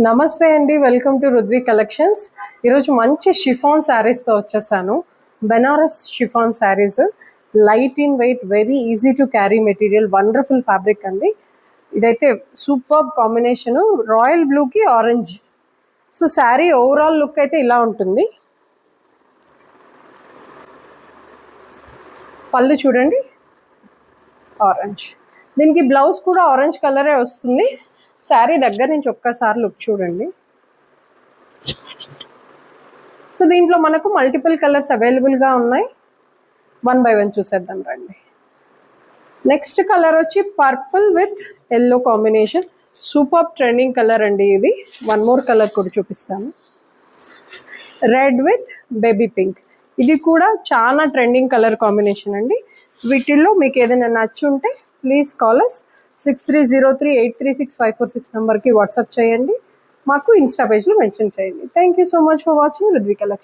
నమస్తే అండి, welcome to రుద్వి collections. ఈరోజు మంచి షిఫాన్ శారీస్తో వచ్చేసాను. Banaras chiffon saris, light in weight, very easy to carry material, wonderful fabric అండి. ఇదైతే సూపర్ కాంబినేషను, రాయల్ బ్లూకి orange. So sari overall look అయితే ఇలా ఉంటుంది. పళ్ళు చూడండి, ఆరెంజ్. దీనికి బ్లౌజ్ కూడా ఆరెంజ్ కలరే వస్తుంది. శారీ దగ్గర నుంచి ఒక్కసారి లుక్ చూడండి. సో దీంట్లో మనకు మల్టిపుల్ కలర్స్ అవైలబుల్గా ఉన్నాయి. 1 by 1 చూసేద్దాం రండి. నెక్స్ట్ కలర్ వచ్చి purple with yellow combination, super trending colour అండి ఇది. 1 more కలర్ కూడా చూపిస్తాను, రెడ్ విత్ బేబీ పింక్. ఇది కూడా చాలా ట్రెండింగ్ కలర్ కాంబినేషన్ అండి. వీటిల్లో మీకు ఏదైనా నచ్చుంటే ప్లీజ్ కాల్ us 6303836546 నెంబర్కి వాట్సాప్ చేయండి, మాకు ఇన్స్టా పేజ్లో మెన్షన్ చేయండి. Thank you so much for watching Rudvi collection.